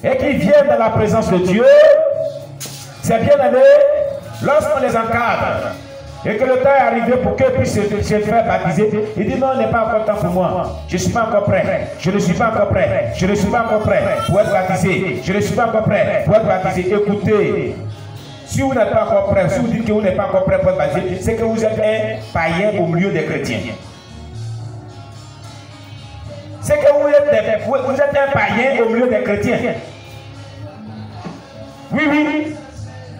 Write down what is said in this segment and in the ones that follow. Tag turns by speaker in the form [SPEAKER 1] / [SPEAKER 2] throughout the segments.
[SPEAKER 1] et qui viennent dans la présence de Dieu, c'est bien aimé, lorsqu'on les encadre et que le temps est arrivé pour qu'eux puissent se faire baptiser, il dit non, il n'est pas encore temps pour moi, je ne suis pas encore prêt, je ne suis pas encore prêt, je ne suis pas encore prêt pour être baptisé, je ne suis pas encore prêt pour être baptisé. Écoutez, si vous n'êtes pas encore prêt, si vous dites que vous n'êtes pas encore prêt pour être baptisé, c'est que vous êtes un païen au milieu des chrétiens. C'est que vous êtes un païen au milieu des chrétiens. Oui, oui.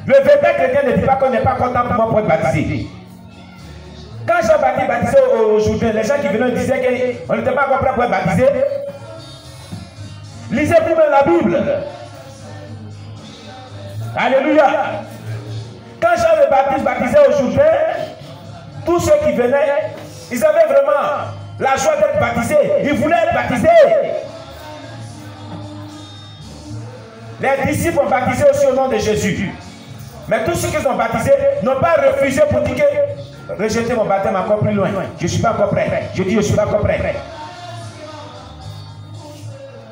[SPEAKER 1] Le véritable chrétien ne dit pas qu'on n'est pas content pour moi pour être baptisé. Quand Jean-Baptiste baptisé au Jourdain, les gens qui venaient disaient qu'on n'était pas encore prêt pour être baptisé. Lisez vous-même la Bible. Alléluia. Quand Jean le Baptiste baptisait au Jourdain, tous ceux qui venaient, ils avaient vraiment la joie d'être baptisés. Ils voulaient être baptisés. Les disciples ont baptisé aussi au nom de Jésus. Mais tous ceux qui sont baptisés n'ont pas refusé pour dire que rejeter mon baptême encore plus loin. Je ne suis pas encore prêt. Je dis je ne suis pas encore prêt.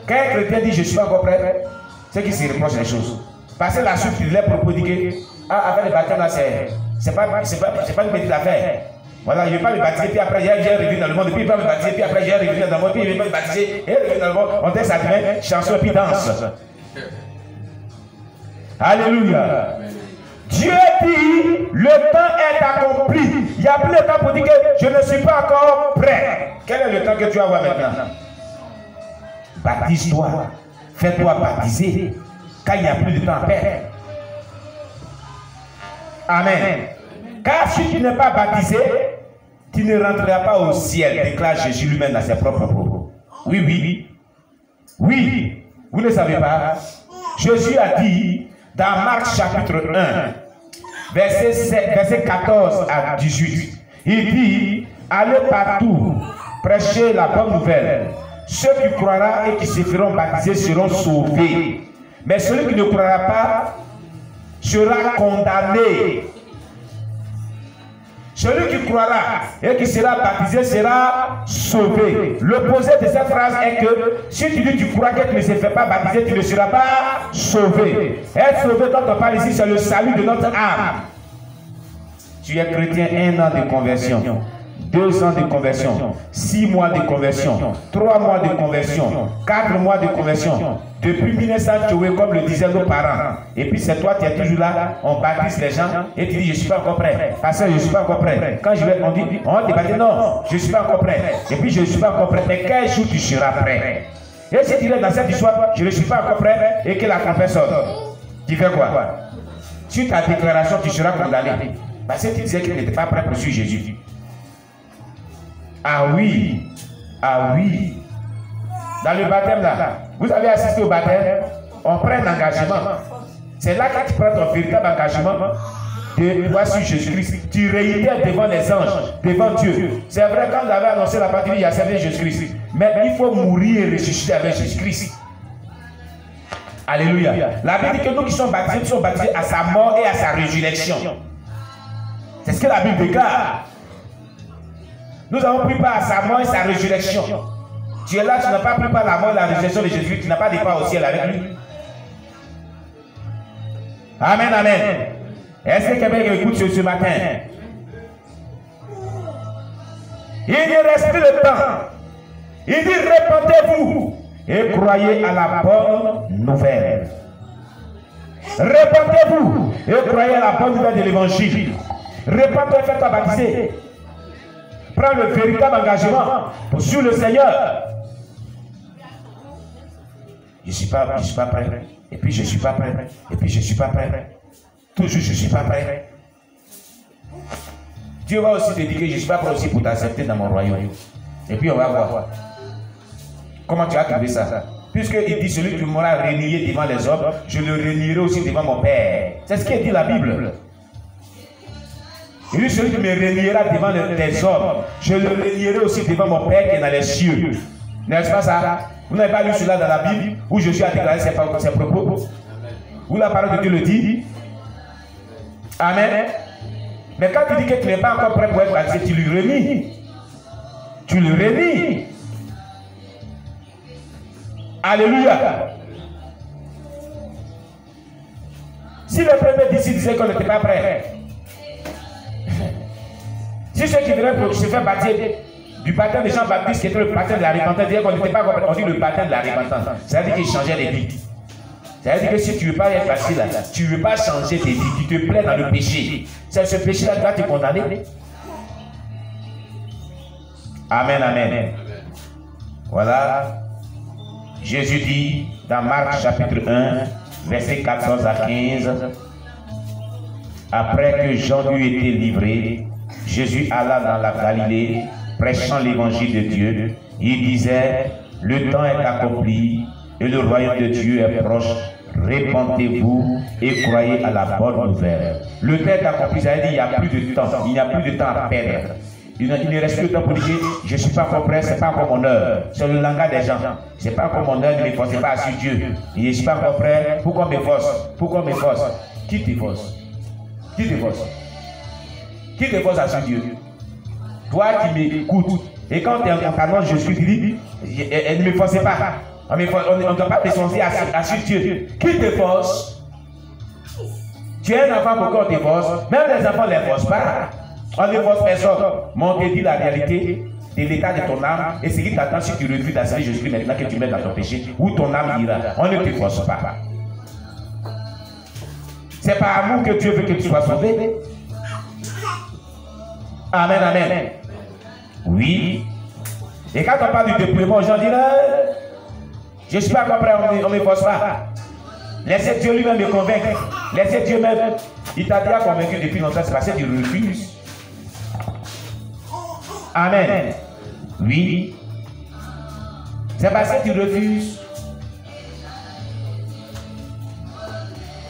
[SPEAKER 1] Quand un chrétien dit je ne suis pas encore prêt, c'est qu'il se reproche les choses. Parce que la suite il est propos dit que avec le baptême là, c'est pas une petite affaire. Voilà, je ne vais pas me baptiser, puis après j'ai revu dans le monde, puis il va me baptiser, puis après j'ai revu dans le monde, puis il va me baptiser, et revu dans le monde. On dit ça demain, chanson, puis danse. Alléluia. Dieu dit, le temps est accompli. Il n'y a plus le temps pour dire que je ne suis pas encore prêt. Quel est le temps que tu vas avoir maintenant? Baptise-toi. Fais-toi baptiser. Quand il n'y a plus de temps à perdre. Amen. Car si tu n'es pas baptisé, tu ne rentreras pas au ciel, déclare Jésus lui-même dans ses propres propos. Oui, oui, oui. Oui, vous ne savez pas. Jésus a dit dans Marc chapitre 1, verset 14 à 18, il dit, allez partout, prêchez la bonne nouvelle. Ceux qui croiront et qui se feront baptiser seront sauvés. Mais celui qui ne croira pas sera condamné. Celui qui croira et qui sera baptisé sera sauvé. L'opposé de cette phrase est que si tu dis tu crois que tu ne se fais pas baptiser, tu ne seras pas sauvé. Être sauvé dont on parle ici, c'est le salut de notre âme. Tu es chrétien, 1 an de conversion, 2 ans de conversion, 6 mois de conversion, 3 mois de conversion, 4 mois de conversion. Depuis 1900, tu es comme le disaient nos parents. Et puis c'est toi, tu es toujours là, on baptise les gens et tu dis je ne suis pas encore prêt. Pasteur, je ne suis pas encore prêt. Quand on dit, on va te baptiser, non, je ne suis pas encore prêt. Et puis je ne suis pas encore prêt. Mais quel jour tu seras prêt? Et si tu es dans cette histoire, je ne suis pas encore prêt et que la tempête sort, tu fais quoi? Sur ta déclaration, tu seras condamné. Parce que tu disais que tu n'étais pas prêt pour suivre Jésus. Ah oui, ah oui. Dans le baptême là, vous avez assisté au baptême, on prend un engagement. C'est là que tu prends ton véritable engagement de pouvoir suivre Jésus-Christ. Tu réitères devant les anges, devant Dieu. C'est vrai, quand vous avez annoncé la partie, il y a servi Jésus-Christ. Mais il faut mourir et ressusciter avec Jésus-Christ. Alléluia. La Bible dit que nous qui sommes baptisés à sa mort et à sa résurrection. C'est ce que la Bible déclare. Nous avons pris part à sa mort et sa résurrection. Tu es là, tu n'as pas pris part à la mort et la résurrection de Jésus, tu n'as pas de part au ciel avec lui. Amen, amen. Est-ce que quelqu'un écoute ce matin? Il ne reste plus de temps. Il dit répandez-vous et croyez à la bonne nouvelle. Répandez-vous et croyez à la bonne nouvelle de l'évangile. Répandez, faites-toi baptiser. Prends le véritable engagement pour suivre le Seigneur. Je ne suis pas prêt. Et puis je ne suis pas prêt. Et puis je ne suis pas prêt. Toujours je ne suis pas prêt. Dieu va aussi te dire que je ne suis pas prêt aussi pour t'accepter dans mon royaume. Et puis on va voir. Comment tu as trouvé ça? Puisqu'il dit celui qui m'aura renié devant les hommes, je le renierai aussi devant mon Père. C'est ce qui dit la Bible. Il dit celui qui me reniera devant les hommes, je le renierai aussi devant mon Père qui est dans les cieux. N'est-ce pas ça? Vous n'avez pas lu cela dans la Bible où Jésus a déclaré ses propos? Où la parole de Dieu le dit? Amen. Mais quand tu dis que tu n'es pas encore prêt pour être baptisé, tu lui renies. Tu le renies. Alléluia. Si le premier disciple disait qu'on n'était pas prêt, si ceux qui venaient pour se faire baptiser du baptême de Jean-Baptiste, qui était le baptême de la repentance, disaient qu'on n'était pas compris, on dit le baptême de la repentance. Ça veut dire qu'il changeait les vies. Ça veut dire que si tu ne veux pas être facile, tu ne veux pas changer tes vies, tu te plais dans le péché. C'est ce péché-là qui va te condamner. Amen, amen. Voilà. Jésus dit dans Marc chapitre 1, versets 14 à 15, après que Jean eut été livré, Jésus alla dans la Galilée, prêchant l'évangile de Dieu. Il disait, le temps est accompli et le royaume de Dieu est proche. Répandez-vous et croyez à la bonne nouvelle. Le temps est accompli, ça veut dire qu'il n'y a plus de temps, il n'y a plus de temps à perdre. Il ne reste plus de temps pour dire, je ne suis pas encore prêt, ce n'est pas encore mon heure. C'est le langage des gens. Ce n'est pas encore mon heure, ne me forcez pas sur Dieu. Je ne suis pas encore prêt, pourquoi me force? Pourquoi me force? Qui te force? Qui te force? Qui te force à sur Dieu? Toi qui m'écoutes, et quand tu annonces Jésus, tu dis, ne me forcez pas. On ne doit pas te forcer à sur Dieu. Qui te force? Tu es un enfant, pourquoi on te force? Même les enfants ne les forcent pas. On ne force personne. Mais on te dit la réalité de l'état de ton âme et ce qui t'attend si tu refuses d'accepter Jésus maintenant que tu mets dans ton péché, où ton âme ira. On ne te force pas. C'est par amour que Dieu veut que tu sois sauvé. Amen, amen. Oui. Et quand on parle du dépouillement, les gens disent, je ne suis pas encore prêt, on ne me force pas. Laissez Dieu lui-même me convaincre. Laissez Dieu même. Il t'a déjà convaincu depuis longtemps, c'est parce que tu refuses. Amen. Oui. C'est parce que tu refuses.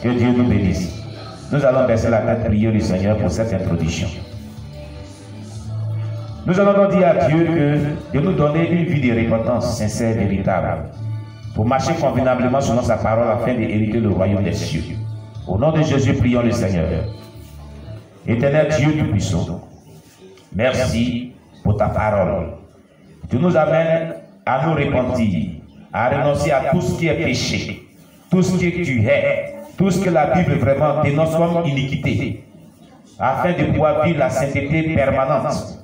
[SPEAKER 1] Que Dieu nous bénisse. Nous allons baisser la tête, prier le Seigneur pour cette introduction. Nous allons donc dire à Dieu de nous donner une vie de repentance sincère, véritable, pour marcher convenablement selon sa parole afin d'hériter le royaume des cieux. Au nom de Jésus, prions le Seigneur. Éternel Dieu Tout-Puissant, merci pour ta parole. Tu nous amènes à nous repentir, à renoncer à tout ce qui est péché, tout ce que tu hais, tout ce que la Bible vraiment dénonce comme iniquité, afin de pouvoir vivre la sainteté permanente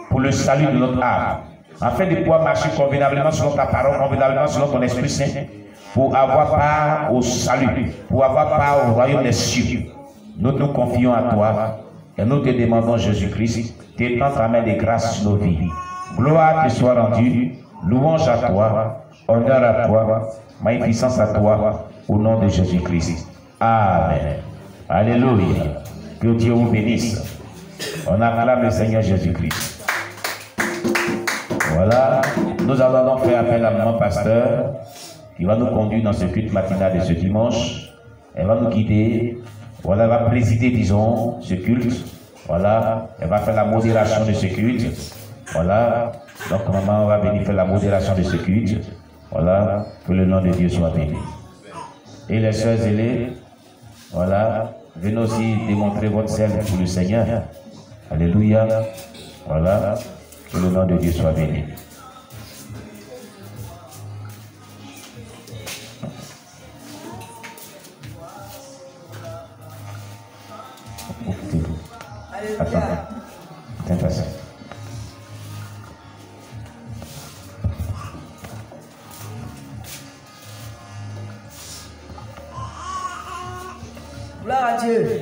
[SPEAKER 1] pour le salut de notre âme, afin de pouvoir marcher convenablement selon ta parole, convenablement selon ton Esprit Saint, pour avoir part au salut, pour avoir part au royaume des cieux. Nous nous confions à toi et nous te demandons, Jésus-Christ, d'étendre ta main de grâce sur nos vies. Gloire te soit rendue, louange à toi, honneur à toi, magnificence à toi, au nom de Jésus-Christ. Amen. Alléluia. Que Dieu vous bénisse. On acclame le Seigneur Jésus-Christ. Voilà, nous allons donc faire appel à mon pasteur qui va nous conduire dans ce culte matinal de ce dimanche. Elle va nous guider. Voilà, elle va présider, disons, ce culte. Voilà, elle va faire la modération de ce culte. Voilà, donc maman va venir faire la modération de ce culte. Voilà, que le nom de Dieu soit béni. Et les sœurs zélées, voilà, venez aussi démontrer votre zèle pour le Seigneur. Alléluia. Voilà, que le nom de Dieu soit béni. Attends, attends ça.
[SPEAKER 2] Gloire à Dieu.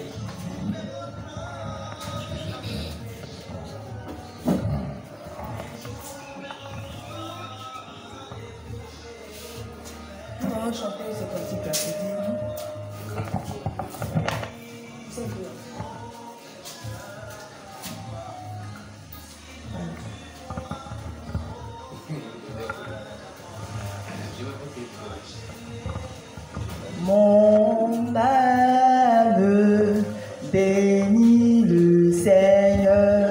[SPEAKER 2] Nous allons chanter ce cantique-là. Mon âme bénit le Seigneur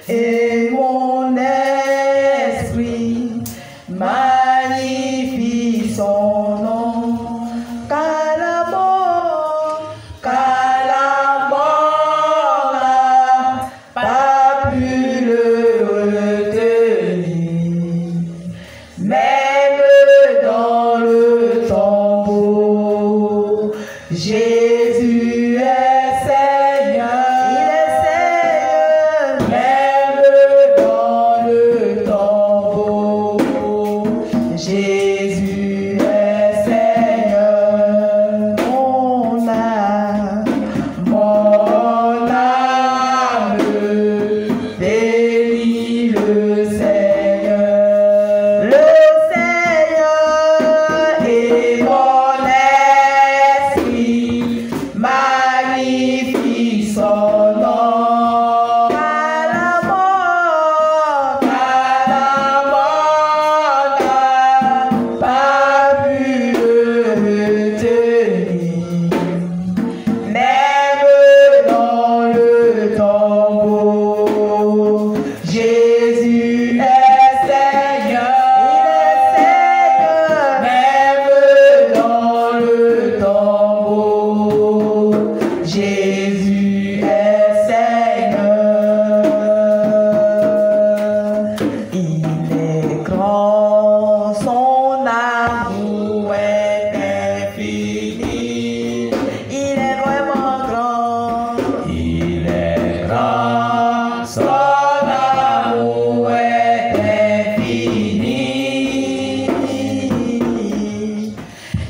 [SPEAKER 2] et mon esprit magnifie son nom. Car la mort n'a pas pu le retenir. Même dans le tombeau, amour est infini. Il est vraiment grand.
[SPEAKER 1] Il est grand, son amour est infini.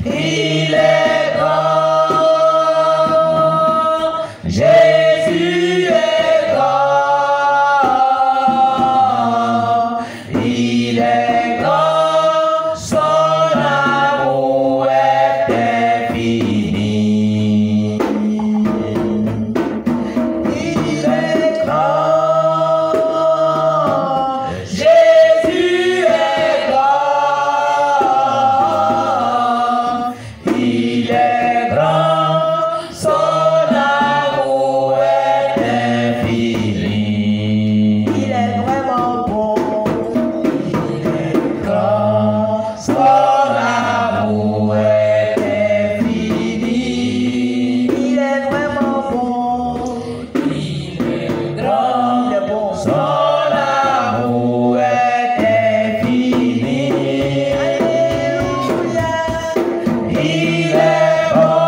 [SPEAKER 1] Il est grand, Jésus est grand. Il est grand, son amour est infini. Il est grand, Jésus est grand. Il est grand, son amour est infini.
[SPEAKER 2] Il est vraiment bon.
[SPEAKER 1] Il est grand, son amour est infini.
[SPEAKER 2] Il est vraiment bon.
[SPEAKER 1] Il est grand,
[SPEAKER 2] Il est bon.
[SPEAKER 1] son amour est infini.
[SPEAKER 2] Alléluia.
[SPEAKER 1] Il est bon,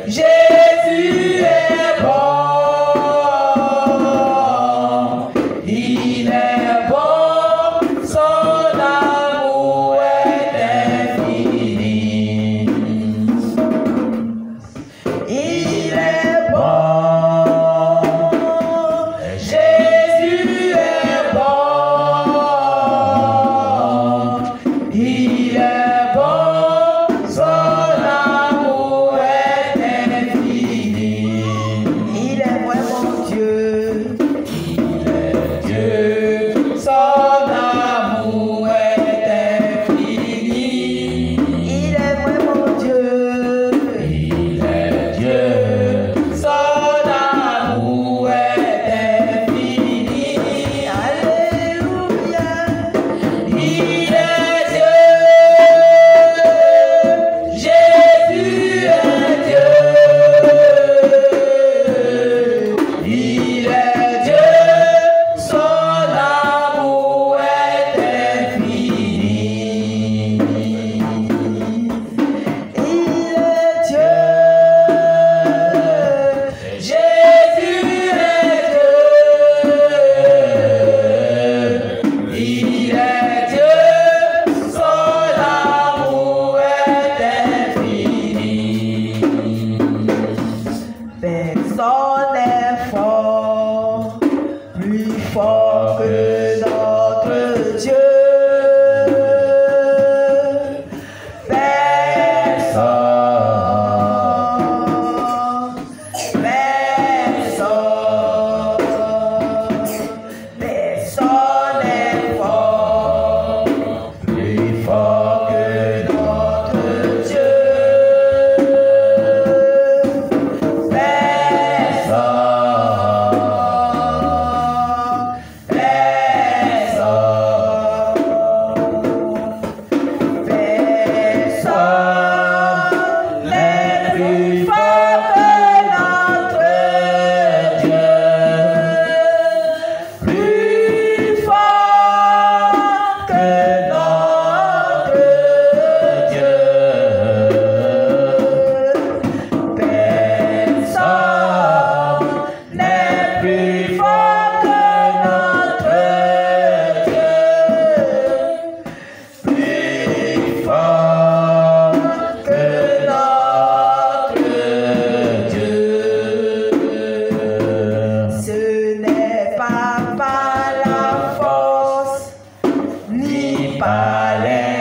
[SPEAKER 1] Jésus est bon. Il est bon, son amour est infini.
[SPEAKER 2] Il est bon.
[SPEAKER 1] Jésus est bon. Il est bon, son amour est infini.
[SPEAKER 2] Il est vraiment Dieu.
[SPEAKER 1] Il est Dieu, son amour est infini.
[SPEAKER 2] Il est vraiment Dieu.
[SPEAKER 1] Il est Dieu, son amour est infini.
[SPEAKER 2] Alléluia.
[SPEAKER 1] Il est Dieu, Jésus est Dieu. Il est Dieu, son amour est infini.
[SPEAKER 2] Il est Dieu.
[SPEAKER 1] Jésus est Dieu. Il est Dieu, son amour est infini.
[SPEAKER 2] Personne n'est fort, plus fort que notre Dieu. Personne n'est fort,
[SPEAKER 1] Plus fort que
[SPEAKER 2] notre Dieu. Personne n'est plus fort que notre Dieu. Plus fort que notre Dieu. Personne n'est plus fort que notre Dieu. Plus fort que notre Dieu. Ce n'est pas par la force ni par les